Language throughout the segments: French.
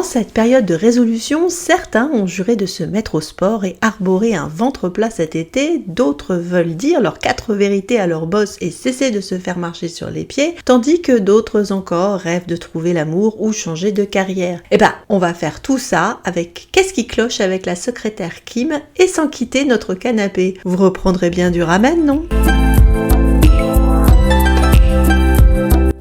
En cette période de résolution, certains ont juré de se mettre au sport et arborer un ventre plat cet été, d'autres veulent dire leurs 4 vérités à leur boss et cesser de se faire marcher sur les pieds, tandis que d'autres encore rêvent de trouver l'amour ou changer de carrière. Eh ben, on va faire tout ça avec Qu'est-ce qui cloche avec la secrétaire Kim et sans quitter notre canapé. Vous reprendrez bien du ramen, non ?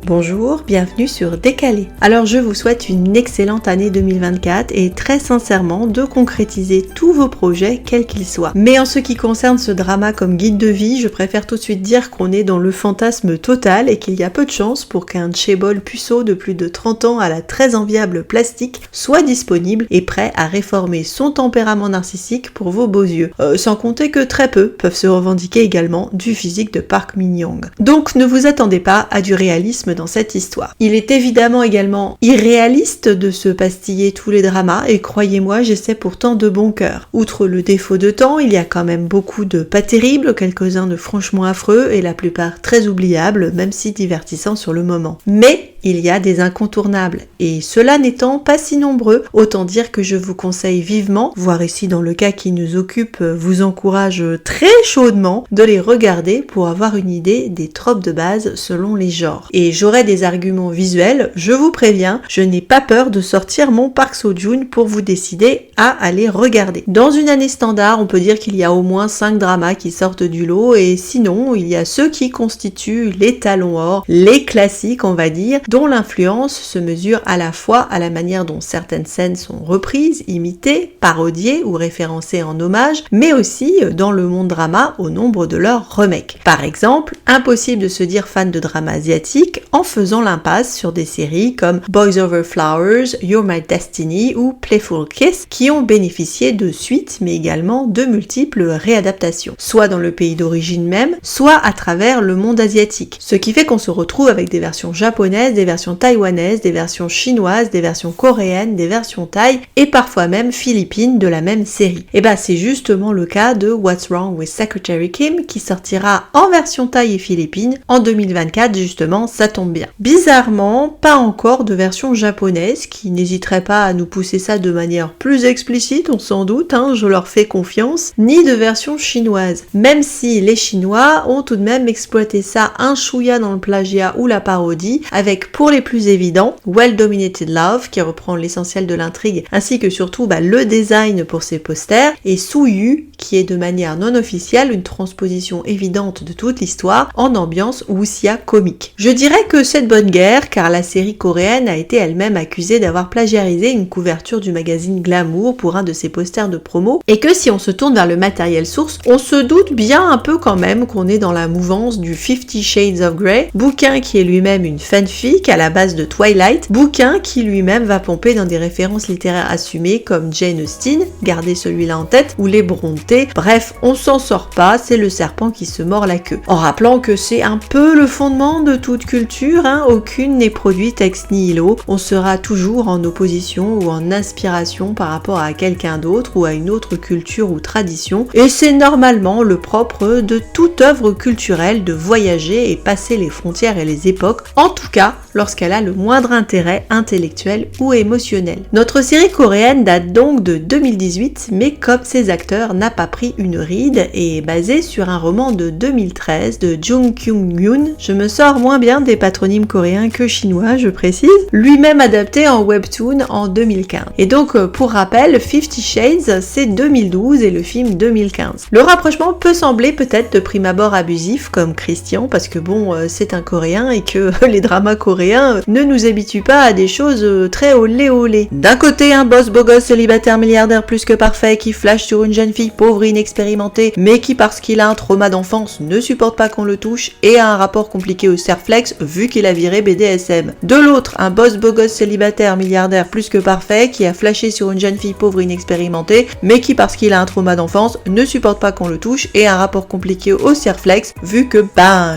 Bonjour, bienvenue sur Décalé. Alors je vous souhaite une excellente année 2024 et très sincèrement de concrétiser tous vos projets quels qu'ils soient. Mais en ce qui concerne ce drama comme guide de vie, je préfère tout de suite dire qu'on est dans le fantasme total et qu'il y a peu de chance pour qu'un chebol puceau de plus de 30 ans à la très enviable plastique soit disponible et prêt à réformer son tempérament narcissique pour vos beaux yeux. Sans compter que très peu peuvent se revendiquer également du physique de Park Min-young. Donc ne vous attendez pas à du réalisme dans cette histoire. Il est évidemment également irréaliste de se pastiller tous les dramas et croyez-moi, j'essaie pourtant de bon cœur. Outre le défaut de temps, il y a quand même beaucoup de pas terribles, quelques-uns de franchement affreux et la plupart très oubliables, même si divertissants sur le moment. Mais il y a des incontournables et cela n'étant pas si nombreux, autant dire que je vous conseille vivement, voire ici dans le cas qui nous occupe, vous encourage très chaudement de les regarder pour avoir une idée des tropes de base selon les genres. Et j'aurai des arguments visuels, je vous préviens, je n'ai pas peur de sortir mon Park Seo-joon pour vous décider à aller regarder. Dans une année standard, on peut dire qu'il y a au moins 5 dramas qui sortent du lot et sinon, il y a ceux qui constituent les talons or, les classiques on va dire, dont l'influence se mesure à la fois à la manière dont certaines scènes sont reprises, imitées, parodiées ou référencées en hommage, mais aussi dans le monde drama au nombre de leurs remakes. Par exemple, impossible de se dire fan de drama asiatique en faisant l'impasse sur des séries comme Boys Over Flowers, You're My Destiny ou Playful Kiss qui ont bénéficié de suites mais également de multiples réadaptations, soit dans le pays d'origine même, soit à travers le monde asiatique. Ce qui fait qu'on se retrouve avec des versions japonaises, des versions taïwanaises, des versions chinoises, des versions coréennes, des versions thaï et parfois même philippines de la même série. Et bah c'est justement le cas de What's Wrong with Secretary Kim qui sortira en version thaï et philippine en 2024 justement, ça tombe bien. Bizarrement, pas encore de version japonaise qui n'hésiterait pas à nous pousser ça de manière plus explicite, on s'en doute, je leur fais confiance, ni de version chinoise. Même si les Chinois ont tout de même exploité ça un chouïa dans le plagiat ou la parodie avec pour les plus évidents, Well Dominated Love qui reprend l'essentiel de l'intrigue ainsi que surtout le design pour ses posters et Suyu qui est de manière non officielle une transposition évidente de toute l'histoire en ambiance wuxia comique. Je dirais que c'est de bonne guerre car la série coréenne a été elle-même accusée d'avoir plagiarisé une couverture du magazine Glamour pour un de ses posters de promo et que si on se tourne vers le matériel source, on se doute bien un peu quand même qu'on est dans la mouvance du 50 Shades of Grey, bouquin qui est lui-même une fanfic à la base de Twilight, bouquin qui lui-même va pomper dans des références littéraires assumées comme Jane Austen, gardez celui-là en tête, ou les Brontë, bref, on s'en sort pas, c'est le serpent qui se mord la queue. En rappelant que c'est un peu le fondement de toute culture, aucune n'est produite ex nihilo, on sera toujours en opposition ou en inspiration par rapport à quelqu'un d'autre ou à une autre culture ou tradition, et c'est normalement le propre de toute œuvre culturelle de voyager et passer les frontières et les époques, en tout cas lorsqu'elle a le moindre intérêt intellectuel ou émotionnel. Notre série coréenne date donc de 2018, mais comme ses acteurs n'a pas pris une ride et est basée sur un roman de 2013 de Jung Kyung-yoon, je me sors moins bien des patronymes coréens que chinois, je précise, lui-même adapté en webtoon en 2015. Et donc pour rappel, 50 Shades c'est 2012 et le film 2015. Le rapprochement peut sembler peut-être de prime abord abusif comme Christian parce que c'est un coréen et que les dramas coréens ne nous habituent pas à des choses très olé. D'un côté, un boss beau gosse célibataire milliardaire plus que parfait qui flash sur une jeune fille pauvre et inexpérimentée, mais qui parce qu'il a un trauma d'enfance ne supporte pas qu'on le touche et a un rapport compliqué au Serflex vu qu'il a viré BDSM. De l'autre, un boss beau gosse célibataire milliardaire plus que parfait qui a flashé sur une jeune fille pauvre et inexpérimentée, mais qui parce qu'il a un trauma d'enfance ne supporte pas qu'on le touche et a un rapport compliqué au Serflex vu que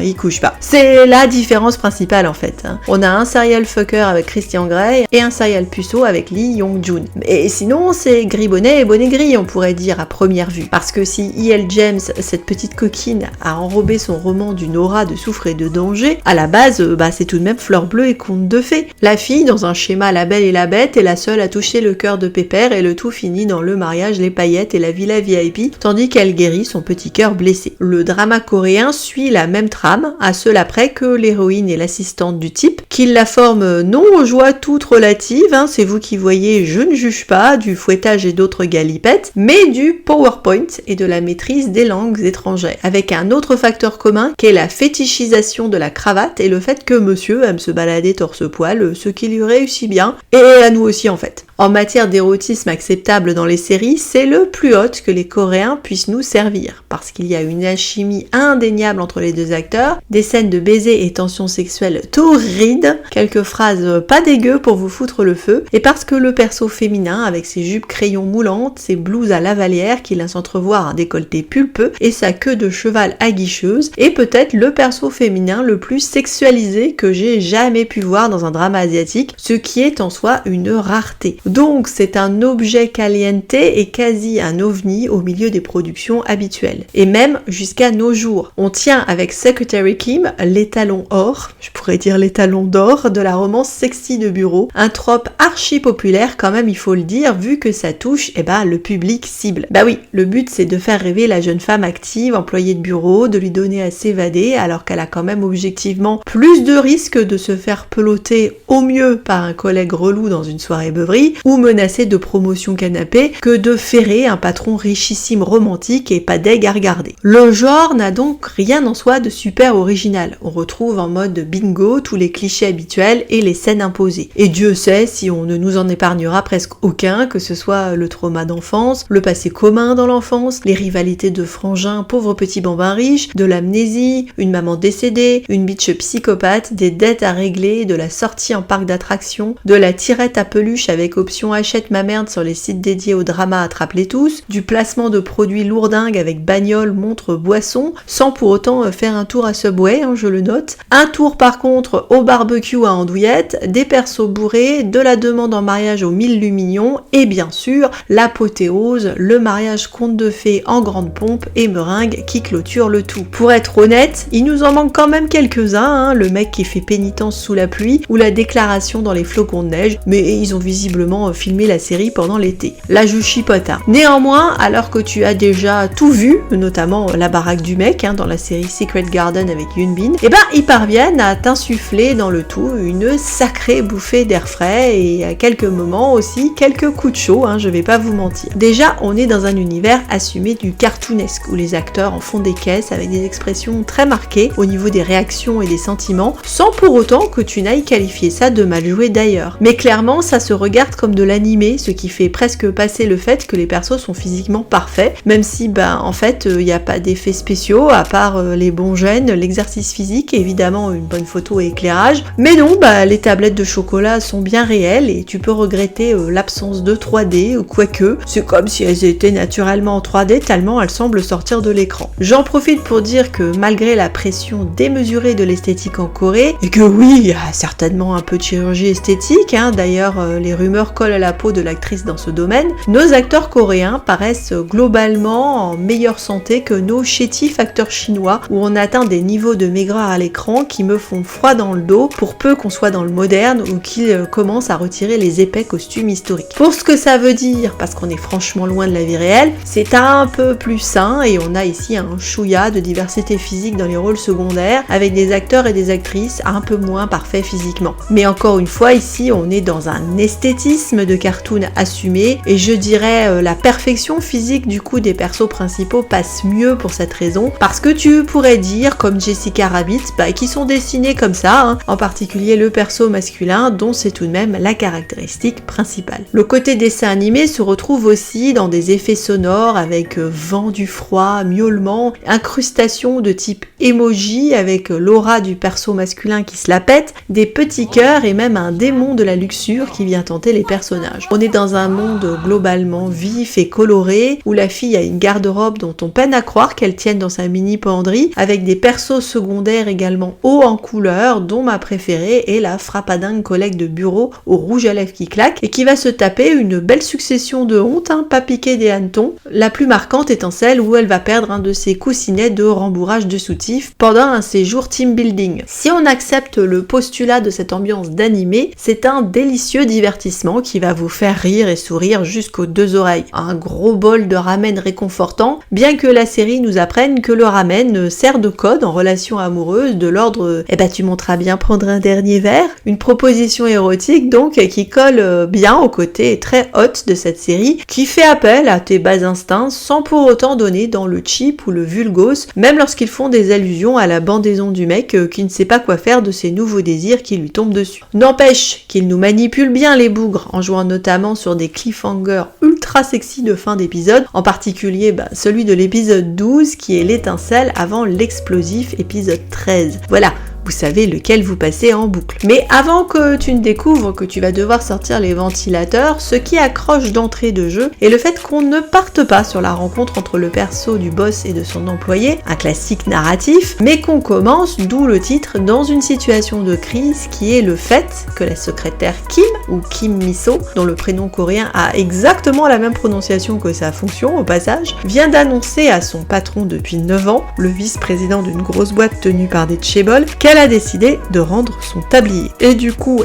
il couche pas. C'est la différence principale en fait. On a un serial fucker avec Christian Grey et un serial puceau avec Lee Yong-joon. Et sinon, c'est gris bonnet et bonnet gris, on pourrait dire à première vue. Parce que si E.L. James, cette petite coquine, a enrobé son roman d'une aura de souffre et de danger, à la base, c'est tout de même fleur bleue et conte de fées. La fille, dans un schéma La Belle et la Bête, est la seule à toucher le cœur de Pépère et le tout finit dans le mariage, les paillettes et la villa VIP, tandis qu'elle guérit son petit cœur blessé. Le drama coréen suit la même trame, à cela près que l'héroïne est l'assistante du type, qu'il la forme non aux joies toutes relatives, c'est vous qui voyez, je ne juge pas, du fouettage et d'autres galipettes, mais du PowerPoint et de la maîtrise des langues étrangères, avec un autre facteur commun qui est la fétichisation de la cravate et le fait que monsieur aime se balader torse-poil, ce qui lui réussit bien, et à nous aussi en fait. En matière d'érotisme acceptable dans les séries, c'est le plus haut que les Coréens puissent nous servir, parce qu'il y a une alchimie indéniable entre les deux acteurs, des scènes de baisers et tensions sexuelles torrides, quelques phrases pas dégueu pour vous foutre le feu, et parce que le perso féminin, avec ses jupes crayons moulantes, ses blouses à lavalière qui laissent entrevoir un décolleté pulpeux et sa queue de cheval aguicheuse, est peut-être le perso féminin le plus sexualisé que j'ai jamais pu voir dans un drama asiatique, ce qui est en soi une rareté. Donc c'est un objet caliente et quasi un ovni au milieu des productions habituelles. Et même jusqu'à nos jours. On tient avec Secretary Kim l'étalon or, je pourrais dire l'étalon d'or, de la romance sexy de bureau, un trope archi populaire quand même il faut le dire, vu que ça touche le public cible. Bah oui, le but c'est de faire rêver la jeune femme active, employée de bureau, de lui donner à s'évader alors qu'elle a quand même objectivement plus de risques de se faire peloter au mieux par un collègue relou dans une soirée beuverie, ou menacée de promotion canapé que de ferrer un patron richissime romantique et pas d'aigle à regarder. Le genre n'a donc rien en soi de super original. On retrouve en mode bingo tous les clichés habituels et les scènes imposées. Et Dieu sait si on ne nous en épargnera presque aucun, que ce soit le trauma d'enfance, le passé commun dans l'enfance, les rivalités de frangins pauvres petits bambins riches, de l'amnésie, une maman décédée, une bitch psychopathe, des dettes à régler, de la sortie en parc d'attractions, de la tirette à peluche avec option achète ma merde sur les sites dédiés au drama attrape-les tous, du placement de produits lourdingues avec bagnole, montre, boisson, sans pour autant faire un tour à Subway, je le note. Un tour par contre au barbecue à andouillette, des persos bourrés, de la demande en mariage aux 1000 lumignons et bien sûr l'apothéose, le mariage conte de fées en grande pompe et meringue qui clôture le tout. Pour être honnête, il nous en manque quand même quelques-uns, le mec qui fait pénitence sous la pluie ou la déclaration dans les flocons de neige, mais ils ont visiblement filmé la série pendant l'été. Là je chipote. Néanmoins, alors que tu as déjà tout vu, notamment la baraque du mec dans la série Secret Garden avec Yoon Bin, ils parviennent à t'insuffler dans le tout une sacrée bouffée d'air frais et à quelques moments aussi quelques coups de chaud, je vais pas vous mentir. Déjà, on est dans un univers assumé du cartoonesque où les acteurs en font des caisses avec des expressions très marquées au niveau des réactions et des sentiments, sans pour autant que tu n'ailles qualifier ça de mal joué d'ailleurs. Mais clairement, ça se regarde comme de l'animé, ce qui fait presque passer le fait que les persos sont physiquement parfaits, même si en fait il n'y a pas d'effets spéciaux à part les bons gènes, l'exercice physique et évidemment une bonne photo et éclairage. Mais non, les tablettes de chocolat sont bien réelles et tu peux regretter l'absence de 3D, quoique c'est comme si elles étaient naturellement en 3D tellement elles semblent sortir de l'écran. J'en profite pour dire que malgré la pression démesurée de l'esthétique en Corée, et que oui, il y a certainement un peu de chirurgie esthétique, d'ailleurs les rumeurs collent à la peau de l'actrice dans ce domaine, nos acteurs coréens paraissent globalement en meilleure santé que nos chétifs acteurs chinois où on atteint des niveaux de maigreur à l'écran qui me font froid dans le dos pour peu qu'on soit dans le moderne ou qu'ils commencent à retirer les épais costumes historiques. Pour ce que ça veut dire, parce qu'on est franchement loin de la vie réelle, c'est un peu plus sain et on a ici un chouïa de diversité physique dans les rôles secondaires avec des acteurs et des actrices un peu moins parfaits physiquement. Mais encore une fois, ici on est dans un esthétisme de cartoon assumé et je dirais la perfection physique du coup des persos principaux passe mieux pour cette raison parce que tu pourrais dire comme Jessica Rabbit qui sont dessinés comme ça, en particulier le perso masculin dont c'est tout de même la caractéristique principale. Le côté dessin animé se retrouve aussi dans des effets sonores avec vent du froid, miaulement, incrustation de type emoji avec l'aura du perso masculin qui se la pète, des petits cœurs et même un démon de la luxure qui vient tenter les les personnages. On est dans un monde globalement vif et coloré, où la fille a une garde-robe dont on peine à croire qu'elle tienne dans sa mini-penderie, avec des persos secondaires également hauts en couleur, dont ma préférée est la frappadingue collègue de bureau au rouge à lèvres qui claque, et qui va se taper une belle succession de hontes, pas piquées des hannetons, la plus marquante étant celle où elle va perdre un de ses coussinets de rembourrage de soutif pendant un séjour team building. Si on accepte le postulat de cette ambiance d'animé, c'est un délicieux divertissement qui va vous faire rire et sourire jusqu'aux deux oreilles. Un gros bol de ramen réconfortant, bien que la série nous apprenne que le ramen sert de code en relation amoureuse, de l'ordre « tu monteras bien prendre un dernier verre », une proposition érotique donc qui colle bien au côté très hot de cette série, qui fait appel à tes bas instincts sans pour autant donner dans le cheap ou le vulgose, même lorsqu'ils font des allusions à la bandaison du mec qui ne sait pas quoi faire de ses nouveaux désirs qui lui tombent dessus. N'empêche qu'ils nous manipulent bien les bougres, en jouant notamment sur des cliffhangers ultra sexy de fin d'épisode, en particulier celui de l'épisode 12 qui est l'étincelle avant l'explosif épisode 13. Voilà, vous savez lequel vous passez en boucle. Mais avant que tu ne découvres que tu vas devoir sortir les ventilateurs, ce qui accroche d'entrée de jeu est le fait qu'on ne parte pas sur la rencontre entre le perso du boss et de son employé, un classique narratif, mais qu'on commence, d'où le titre, dans une situation de crise qui est le fait que la secrétaire Kim, ou Kim Miso, dont le prénom coréen a exactement la même prononciation que sa fonction au passage, vient d'annoncer à son patron depuis 9 ans, le vice-président d'une grosse boîte tenue par des tchebols, qu'elle a décidé de rendre son tablier. Et du coup,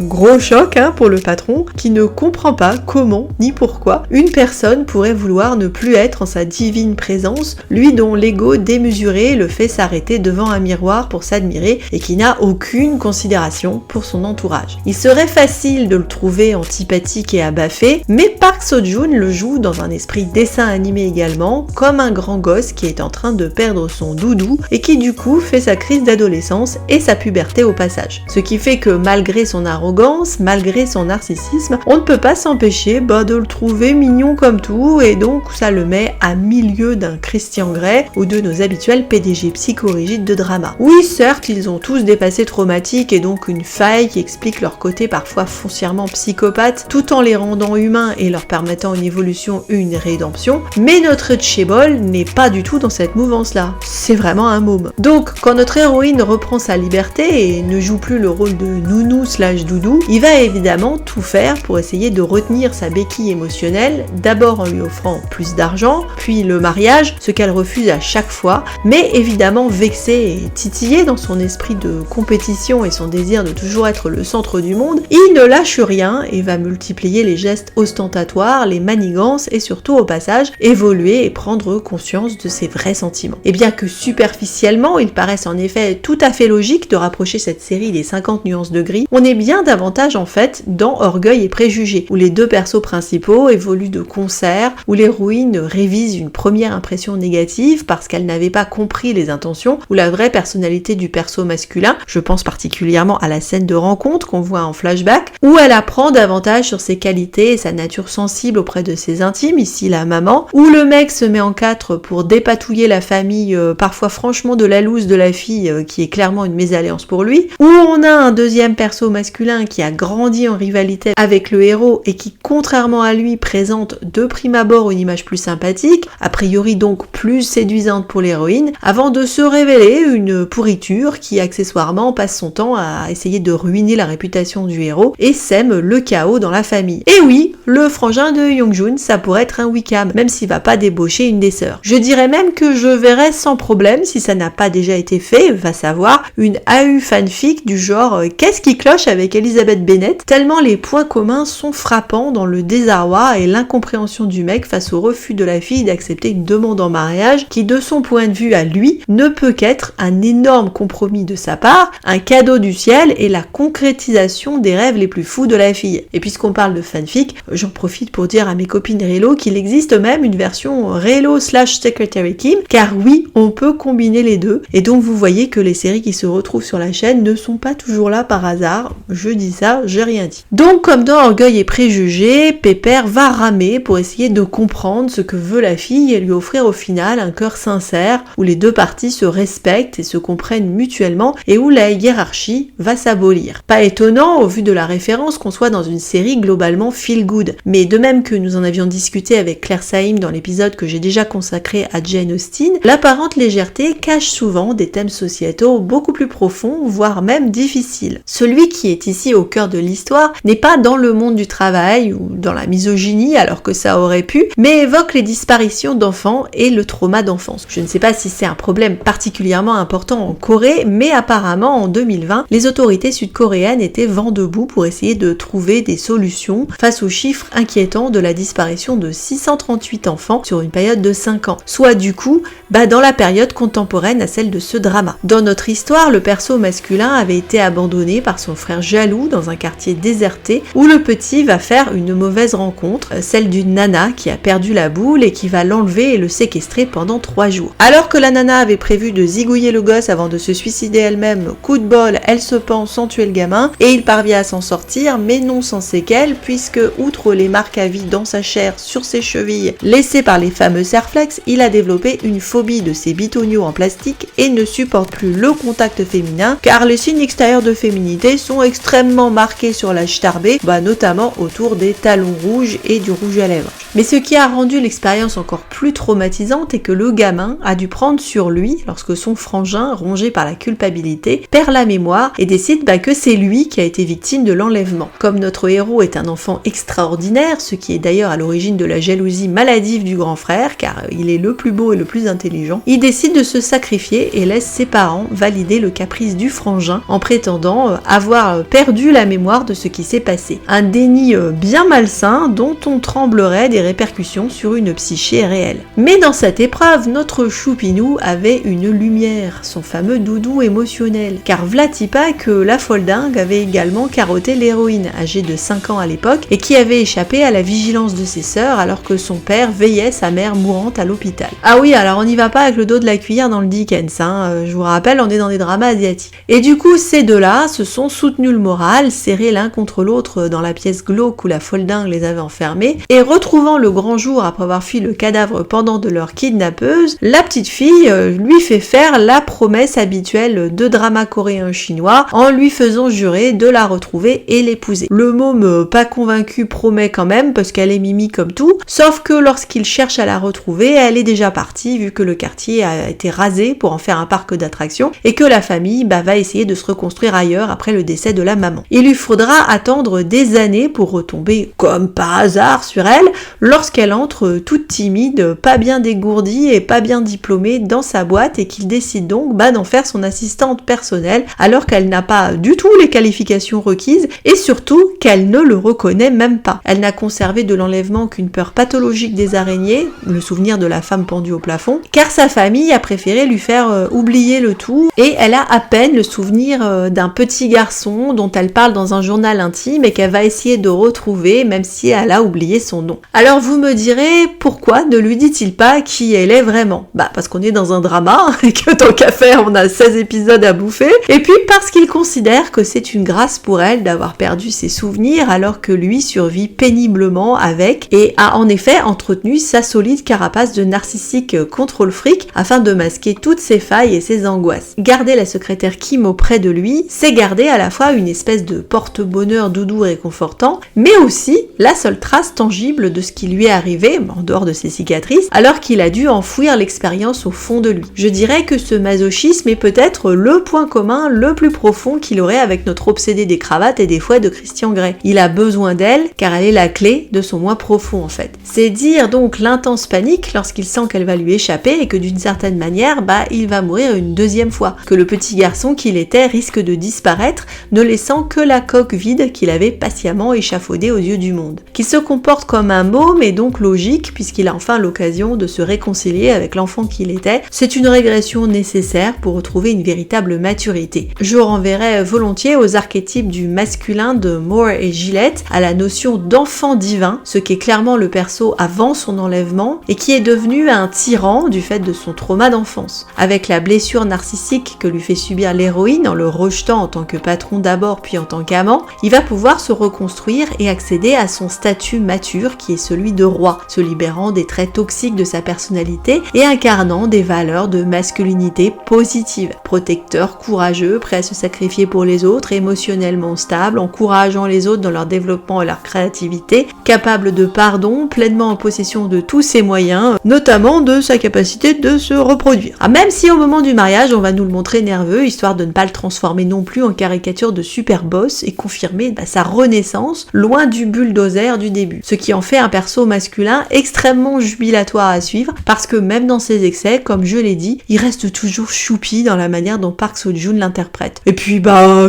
gros choc pour le patron qui ne comprend pas comment ni pourquoi une personne pourrait vouloir ne plus être en sa divine présence, lui dont l'ego démesuré le fait s'arrêter devant un miroir pour s'admirer et qui n'a aucune considération pour son entourage. Il serait facile de le trouver antipathique et abaffé, mais Park Seo-joon le joue dans un esprit dessin animé également, comme un grand gosse qui est en train de perdre son doudou et qui du coup fait sa crise d'adolescence et sa puberté au passage. Ce qui fait que malgré son arrogance, malgré son narcissisme, on ne peut pas s'empêcher de le trouver mignon comme tout, et donc ça le met à milieu d'un Christian Grey ou de nos habituels PDG psychorigides de drama. Oui, certes, ils ont tous des passés traumatiques et donc une faille qui explique leur côté parfois foncièrement psychopathe, tout en les rendant humains et leur permettant une évolution, une rédemption, mais notre tchébol n'est pas du tout dans cette mouvance-là. C'est vraiment un môme. Donc, quand notre héroïne reprend sa liberté et ne joue plus le rôle de nounou/doudou, il va évidemment tout faire pour essayer de retenir sa béquille émotionnelle, d'abord en lui offrant plus d'argent, puis le mariage, ce qu'elle refuse à chaque fois, mais évidemment vexé et titillé dans son esprit de compétition et son désir de toujours être le centre du monde, il ne lâche rien et va multiplier les gestes ostentatoires, les manigances et surtout au passage évoluer et prendre conscience de ses vrais sentiments. Et bien que superficiellement ils paraissent en effet tout à fait logique de rapprocher cette série des 50 nuances de gris, on est bien davantage en fait dans Orgueil et Préjugés, où les deux persos principaux évoluent de concert, où l'héroïne révise une première impression négative parce qu'elle n'avait pas compris les intentions ou la vraie personnalité du perso masculin, je pense particulièrement à la scène de rencontre qu'on voit en flashback, où elle apprend davantage sur ses qualités et sa nature sensible auprès de ses intimes, ici la maman, où le mec se met en quatre pour dépatouiller la famille, parfois franchement de la loose de la fille qui est clairement une mésalliance pour lui, où on a un deuxième perso masculin qui a grandi en rivalité avec le héros et qui, contrairement à lui, présente de prime abord une image plus sympathique, a priori donc plus séduisante pour l'héroïne, avant de se révéler une pourriture qui accessoirement passe son temps à essayer de ruiner la réputation du héros et sème le chaos dans la famille. Et oui, le frangin de Young-joon, ça pourrait être un Wickham, même s'il va pas débaucher une des sœurs. Je dirais même que je verrais sans problème, si ça n'a pas déjà été fait, va savoir, une AU fanfic du genre qu'est-ce qui cloche avec Elizabeth Bennet, tellement les points communs sont frappants dans le désarroi et l'incompréhension du mec face au refus de la fille d'accepter une demande en mariage qui, de son point de vue à lui, ne peut qu'être un énorme compromis de sa part, un cadeau du ciel et la concrétisation des rêves les plus fous de la fille. Et puisqu'on parle de fanfic, j'en profite pour dire à mes copines Relo qu'il existe même une version Relo/Secretary Kim, car oui, on peut combiner les deux, et donc vous voyez que les séries qui qui se retrouvent sur la chaîne ne sont pas toujours là par hasard. Je dis ça, j'ai rien dit. Donc comme dans Orgueil et Préjugés, Pépère va ramer pour essayer de comprendre ce que veut la fille et lui offrir au final un cœur sincère où les deux parties se respectent et se comprennent mutuellement et où la hiérarchie va s'abolir. Pas étonnant au vu de la référence qu'on soit dans une série globalement feel good. Mais de même que nous en avions discuté avec Claire Saïm dans l'épisode que j'ai déjà consacré à Jane Austen, l'apparente légèreté cache souvent des thèmes sociétaux beaucoup plus profonds, voire même difficiles. Celui qui est ici au cœur de l'histoire n'est pas dans le monde du travail ou dans la misogynie alors que ça aurait pu, mais évoque les disparitions d'enfants et le trauma d'enfance. Je ne sais pas si c'est un problème particulièrement important en Corée, mais apparemment en 2020, les autorités sud-coréennes étaient vent debout pour essayer de trouver des solutions face aux chiffres inquiétants de la disparition de 638 enfants sur une période de 5 ans, soit du coup dans la période contemporaine à celle de ce drama. Dans notre histoire, le perso masculin avait été abandonné par son frère jaloux dans un quartier déserté où le petit va faire une mauvaise rencontre, celle d'une nana qui a perdu la boule et qui va l'enlever et le séquestrer pendant 3 jours. Alors que la nana avait prévu de zigouiller le gosse avant de se suicider elle-même, coup de bol, elle se pend sans tuer le gamin et il parvient à s'en sortir, mais non sans séquelles, puisque outre les marques à vie dans sa chair, sur ses chevilles, laissées par les fameux serflex, il a développé une phobie de ses bitoniaux en plastique et ne supporte plus le contact féminin, car les signes extérieurs de féminité sont extrêmement marqués sur la starbée, notamment autour des talons rouges et du rouge à lèvres. Mais ce qui a rendu l'expérience encore plus traumatisante est que le gamin a dû prendre sur lui lorsque son frangin, rongé par la culpabilité, perd la mémoire et décide que c'est lui qui a été victime de l'enlèvement. Comme notre héros est un enfant extraordinaire, ce qui est d'ailleurs à l'origine de la jalousie maladive du grand frère, car il est le plus beau et le plus intelligent, il décide de se sacrifier et laisse ses parents valider le caprice du frangin en prétendant avoir perdu la mémoire de ce qui s'est passé. Un déni bien malsain dont on tremblerait des répercussions sur une psyché réelle. Mais dans cette épreuve, notre choupinou avait une lumière, son fameux doudou émotionnel, car v'là-t-il pas que la folle dingue avait également carotté l'héroïne, âgée de 5 ans à l'époque, et qui avait échappé à la vigilance de ses sœurs alors que son père veillait sa mère mourante à l'hôpital. Ah oui, alors on n'y va pas avec le dos de la cuillère dans le Dickens, je vous rappelle, on est dans des dramas asiatiques. Et du coup, ces deux-là se sont soutenus le moral, serrés l'un contre l'autre dans la pièce glauque où la folle dingue les avait enfermés, et retrouvant le grand jour après avoir fui le cadavre pendant de leur kidnappeuse, la petite fille lui fait faire la promesse habituelle de drama coréen chinois en lui faisant jurer de la retrouver et l'épouser. Le môme pas convaincu promet quand même parce qu'elle est mimi comme tout, sauf que lorsqu'il cherche à la retrouver, elle est déjà partie vu que le quartier a été rasé pour en faire un parc d'attractions et que la famille va essayer de se reconstruire ailleurs après le décès de la maman. Il lui faudra attendre des années pour retomber comme par hasard sur elle lorsqu'elle entre toute timide, pas bien dégourdie et pas bien diplômée dans sa boîte et qu'il décide donc d'en faire son assistante personnelle alors qu'elle n'a pas du tout les qualifications requises et surtout qu'elle ne le reconnaît même pas. Elle n'a conservé de l'enlèvement qu'une peur pathologique des araignées, le souvenir de la femme pendue au plafond, car sa famille a préféré lui faire oublier le tout et elle a à peine le souvenir d'un petit garçon dont elle parle dans un journal intime et qu'elle va essayer de retrouver même si elle a oublié son nom. Alors vous me direz, pourquoi ne lui dit-il pas qui elle est vraiment ? Parce qu'on est dans un drama et que tant qu'à faire on a 16 épisodes à bouffer, et puis parce qu'il considère que c'est une grâce pour elle d'avoir perdu ses souvenirs alors que lui survit péniblement avec et a en effet entretenu sa solide carapace de narcissique contrôle fric afin de masquer toutes ses failles et ses angoisses. Garder la secrétaire Kim auprès de lui, c'est garder à la fois une espèce de porte-bonheur doudou réconfortant, mais aussi la seule trace tangible de ce qui lui est arrivé, en dehors de ses cicatrices, alors qu'il a dû enfouir l'expérience au fond de lui. Je dirais que ce masochisme est peut-être le point commun le plus profond qu'il aurait avec notre obsédé des cravates et des fouets de Christian Grey. Il a besoin d'elle, car elle est la clé de son moi profond en fait. C'est dire donc l'intense panique lorsqu'il sent qu'elle va lui échapper et que d'une certaine manière, il va mourir une deuxième fois, que le petit garçon qu'il était risque de disparaître, ne laissant que la coque vide qu'il avait patiemment échafaudée aux yeux du monde. Qu'il se comporte comme un môme est donc logique puisqu'il a enfin l'occasion de se réconcilier avec l'enfant qu'il était. C'est une régression nécessaire pour retrouver une véritable maturité. Je renverrai volontiers aux archétypes du masculin de Moore et Gillette, à la notion d'enfant divin, ce qui est clairement le perso avant son enlèvement et qui est devenu un tyran du fait de son trauma d'enfance. Avec la blessure narcissique que lui fait subir l'héroïne en le rejetant en tant que patron d'abord puis en tant qu'amant, il va pouvoir se reconstruire et accéder à son statut mature qui est celui de roi, se libérant des traits toxiques de sa personnalité et incarnant des valeurs de masculinité positive, protecteur, courageux, prêt à se sacrifier pour les autres, émotionnellement stable, encourageant les autres dans leur développement et leur créativité, capable de pardon, pleinement en possession de tous ses moyens, notamment de sa capacité de se reproduire. Même si au moment du mariage, on va nous le montrer nerveux, histoire de ne pas le transformer non plus en caricature de super boss et confirmer sa renaissance, loin du bulldozer du début. Ce qui en fait un perso masculin extrêmement jubilatoire à suivre, parce que même dans ses excès, comme je l'ai dit, il reste toujours choupi dans la manière dont Park Seo-joon l'interprète. Et puis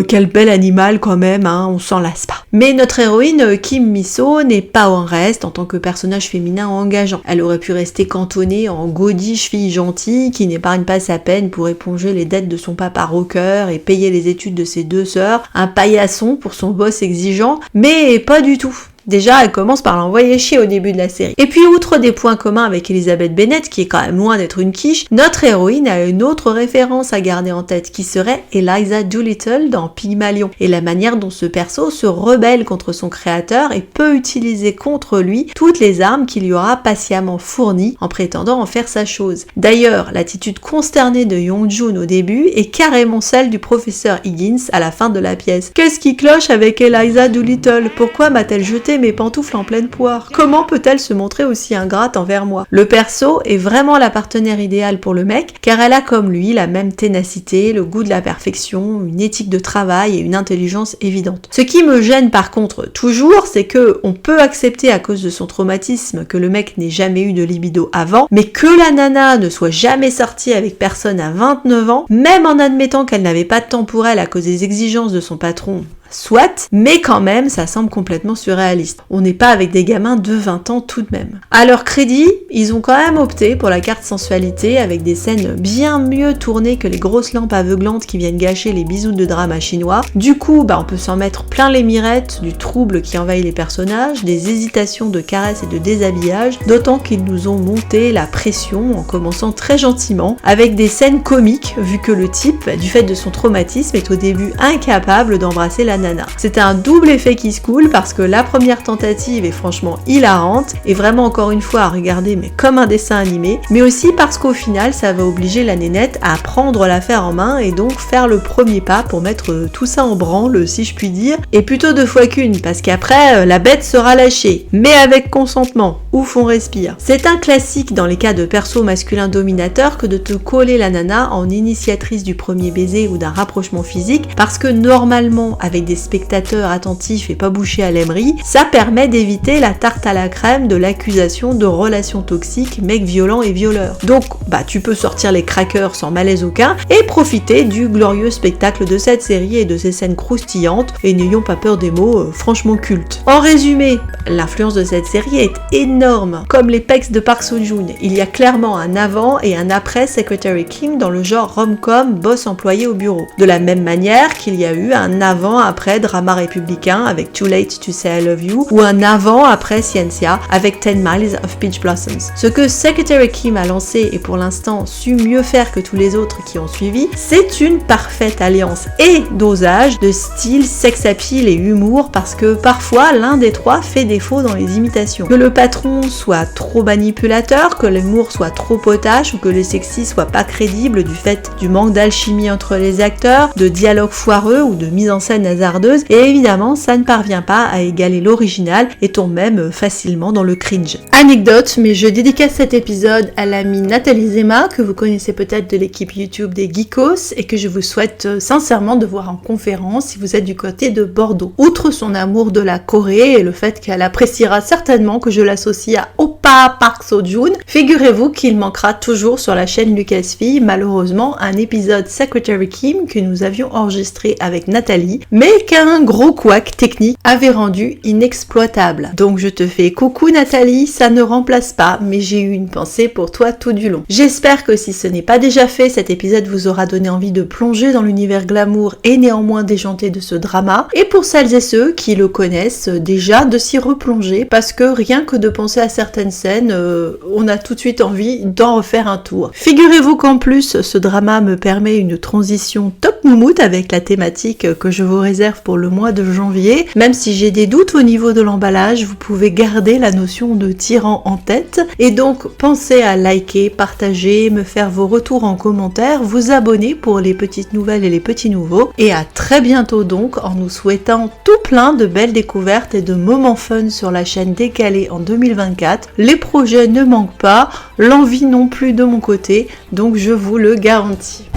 quel bel animal quand même, on s'en lasse pas. Mais notre héroïne Kim Mi-so n'est pas en reste en tant que personnage féminin engageant. Elle aurait pu rester cantonnée en godiche fille gentille qui n'épargne pas sa peine pour éponger les dettes de son papa rocker et payer les études de ses deux sœurs, un paillasson pour son boss exigeant, mais pas du tout. Déjà, elle commence par l'envoyer chier au début de la série. Et puis, outre des points communs avec Elizabeth Bennet, qui est quand même loin d'être une quiche, notre héroïne a une autre référence à garder en tête, qui serait Eliza Doolittle dans Pygmalion, et la manière dont ce perso se rebelle contre son créateur et peut utiliser contre lui toutes les armes qu'il lui aura patiemment fournies en prétendant en faire sa chose. D'ailleurs, l'attitude consternée de Young-joon au début est carrément celle du professeur Higgins à la fin de la pièce. Qu'est-ce qui cloche avec Eliza Doolittle? Pourquoi m'a-t-elle jeté mes pantoufles en pleine poire? Comment peut-elle se montrer aussi ingrate envers moi? Le perso est vraiment la partenaire idéale pour le mec, car elle a comme lui la même ténacité, le goût de la perfection, une éthique de travail et une intelligence évidente. Ce qui me gêne par contre toujours, c'est que on peut accepter à cause de son traumatisme que le mec n'ait jamais eu de libido avant, mais que la nana ne soit jamais sortie avec personne à 29 ans, même en admettant qu'elle n'avait pas de temps pour elle à cause des exigences de son patron. Soit, mais quand même, ça semble complètement surréaliste. On n'est pas avec des gamins de 20 ans tout de même. À leur crédit, ils ont quand même opté pour la carte sensualité avec des scènes bien mieux tournées que les grosses lampes aveuglantes qui viennent gâcher les bisous de drama chinois. Du coup, on peut s'en mettre plein les mirettes du trouble qui envahit les personnages, des hésitations de caresses et de déshabillage, d'autant qu'ils nous ont monté la pression en commençant très gentiment, avec des scènes comiques, vu que le type, du fait de son traumatisme, est au début incapable d'embrasser la nana. C'est un double effet qui se coule parce que la première tentative est franchement hilarante et vraiment encore une fois à regarder mais comme un dessin animé, mais aussi parce qu'au final ça va obliger la nénette à prendre l'affaire en main et donc faire le premier pas pour mettre tout ça en branle si je puis dire, et plutôt 2 fois qu'une parce qu'après la bête sera lâchée, mais avec consentement. Ouf, on respire. C'est un classique dans les cas de perso masculin dominateur que de te coller la nana en initiatrice du premier baiser ou d'un rapprochement physique parce que normalement avec des spectateurs attentifs et pas bouchés à l'aimerie, ça permet d'éviter la tarte à la crème de l'accusation de relations toxiques, mec violent et violeur. Donc, tu peux sortir les crackers sans malaise aucun et profiter du glorieux spectacle de cette série et de ses scènes croustillantes, et n'ayons pas peur des mots franchement cultes. En résumé, l'influence de cette série est énorme, comme les pecs de Park Seo-joon. Il y a clairement un avant et un après Secretary Kim dans le genre rom-com boss employé au bureau. De la même manière qu'il y a eu un avant-après drama républicain avec Too Late to Say I Love You, ou un avant-après Ciencia avec 10 Miles of Peach Blossoms. Ce que Secretary Kim a lancé et pour l'instant su mieux faire que tous les autres qui ont suivi, c'est une parfaite alliance et dosage de style, sex appeal et humour, parce que parfois l'un des trois fait défaut dans les imitations. Que le patron soit trop manipulateur, que l'humour soit trop potache ou que le sexy soit pas crédible du fait du manque d'alchimie entre les acteurs, de dialogue foireux ou de mise en scène hasardeuse, et évidemment ça ne parvient pas à égaler l'original et tombe même facilement dans le cringe. Anecdote, mais je dédicace cet épisode à l'amie Nathalie Zema, que vous connaissez peut-être de l'équipe YouTube des Geekos et que je vous souhaite sincèrement de voir en conférence si vous êtes du côté de Bordeaux. Outre son amour de la Corée et le fait qu'elle appréciera certainement que je l'associe à Oppa Park Seo-joon, figurez-vous qu'il manquera toujours sur la chaîne Lucasfilm malheureusement un épisode Secretary Kim que nous avions enregistré avec Nathalie, mais et qu'un gros couac technique avait rendu inexploitable. Donc je te fais coucou Nathalie, ça ne remplace pas, mais j'ai eu une pensée pour toi tout du long. J'espère que si ce n'est pas déjà fait, cet épisode vous aura donné envie de plonger dans l'univers glamour et néanmoins déjanté de ce drama, et pour celles et ceux qui le connaissent déjà, de s'y replonger, parce que rien que de penser à certaines scènes, on a tout de suite envie d'en refaire un tour. Figurez-vous qu'en plus, ce drama me permet une transition top moumoute avec la thématique que je vous réserve pour le mois de janvier. Même si j'ai des doutes au niveau de l'emballage, vous pouvez garder la notion de tyran en tête, et donc pensez à liker, partager, me faire vos retours en commentaire, vous abonner pour les petites nouvelles et les petits nouveaux, et à très bientôt donc, en nous souhaitant tout plein de belles découvertes et de moments fun sur la chaîne Décalée en 2024. Les projets ne manquent pas, l'envie non plus de mon côté, donc je vous le garantis.